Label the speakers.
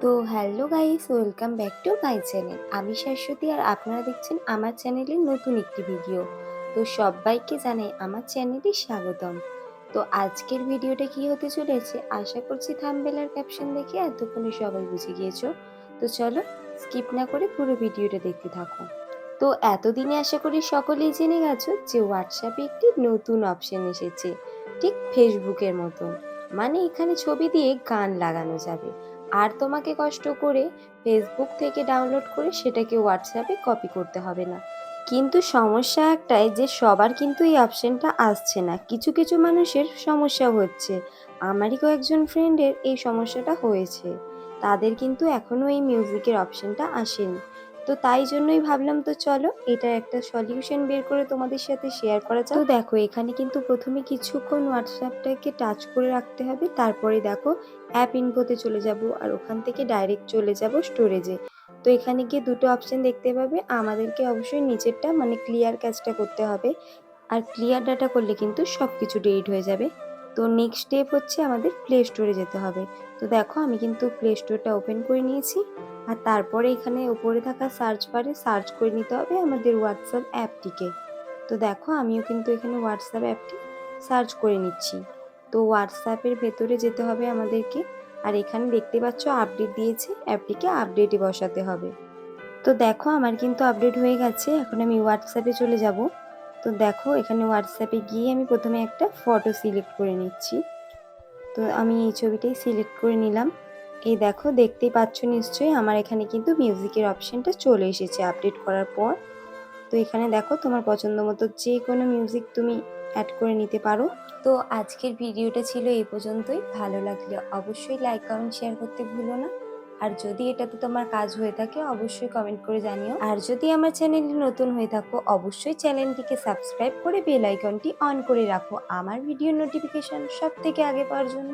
Speaker 1: তো hello guys, welcome back to my channel. আমি শাশ্বতী আর আপনারা দেখছেন আমার চ্যানেলের নতুন একটি ভিডিও। তো সবাইকে জানাই আমার চ্যানেলে স্বাগতম। তো আজকের ভিডিওটা কি হতে চলেছে আশা করছি থাম্বনেল আর ক্যাপশন দেখে এতক্ষণে সবাই বুঝে গিয়েছো। তো চলো স্কিপ না করে পুরো ভিডিওটা দেখতে থাকো। তো এতদিনে আশা করি সকলেই জেনে গেছো যে হোয়াটসঅ্যাপে একটি নতুন অপশন এসেছে, ঠিক ফেসবুকের মতো। মানে এখানে ছবি দিয়ে গান লাগানো যাবে, আর তোমাকে কষ্ট করে ফেসবুক থেকে ডাউনলোড করে সেটাকে হোয়াটসঅ্যাপে কপি করতে হবে না। কিন্তু সমস্যা একটাই যে সবার কিন্তু এই অপশনটা আসছে না, কিছু কিছু মানুষের সমস্যা হচ্ছে। আমারই কয়েকজন ফ্রেন্ডের এই সমস্যাটা হয়েছে, তাদের কিন্তু এখনও এই মিউজিকের অপশনটা আসেনি। তো তাই জন্যই ভাবলাম তো চলো এটার একটা সলিউশন বের করে তোমাদের সাথে শেয়ার করা যাক। তো দেখো এখানে কিন্তু প্রথমে কিছুক্ষণ হোয়াটসঅ্যাপটাকে টাচ করে রাখতে হবে, তারপরে দেখো অ্যাপ ইনফোতে চলে যাব আর ওখান থেকে ডাইরেক্ট চলে যাব স্টোরেজে। তো এখানে গিয়ে দুটো অপশন দেখতে পাবে, আমাদেরকে অবশ্যই নিচেরটা মানে ক্লিয়ার ক্যাচটা করতে হবে। আর ক্লিয়ার ডাটা করলে কিন্তু সব কিছু ডিলিট হয়ে যাবে। তো নেক্সট স্টেপ হচ্ছে আমাদের প্লে স্টোরে যেতে হবে। তো দেখো আমি কিন্তু প্লে স্টোরটা ওপেন করে নিয়েছি, আর তারপরে এখানে উপরে থাকা সার্চ বারে সার্চ করে নিতে হবে আমাদের হোয়াটসঅ্যাপ অ্যাপটিকে। তো দেখো আমিও কিন্তু এখানে হোয়াটসঅ্যাপ অ্যাপটি সার্চ করে নিচ্ছি। তো হোয়াটসঅ্যাপের ভেতরে যেতে হবে আমাদেরকে, আর এখানে দেখতে পাচ্ছ আপডেট দিয়েছে, অ্যাপটিকে আপডেটে বসাতে হবে। তো দেখো আমার কিন্তু আপডেট হয়ে গেছে, এখন আমি হোয়াটসঅ্যাপে চলে যাব। তো দেখো এখানে হোয়াটসঅ্যাপে গিয়ে আমি প্রথমে একটা ফটো সিলেক্ট করে নিচ্ছি। তো আমি এই ছবিটাই সিলেক্ট করে নিলাম। এই দেখো দেখতেই পাচ্ছ নিশ্চয়ই আমার এখানে কিন্তু মিউজিকের অপশনটা চলে এসেছে আপডেট করার পর। তো এখানে দেখো তোমার পছন্দ মতো যে কোনো মিউজিক তুমি অ্যাড করে নিতে পারো। তো আজকের ভিডিওটা ছিল এই পর্যন্তই। ভালো লাগলে অবশ্যই লাইক কমেন্ট শেয়ার করতে ভুলো না। আর যদি এটাতে তোমার কাজ হয়ে থাকে অবশ্যই কমেন্ট করে জানিও। আর যদি আমার চ্যানেলে নতুন হয়ে থাকো অবশ্যই চ্যানেলটিকে সাবস্ক্রাইব করে বেল আইকনটি অন করে রাখো আমার ভিডিও নোটিফিকেশন সব থেকে আগে পাওয়ার জন্য।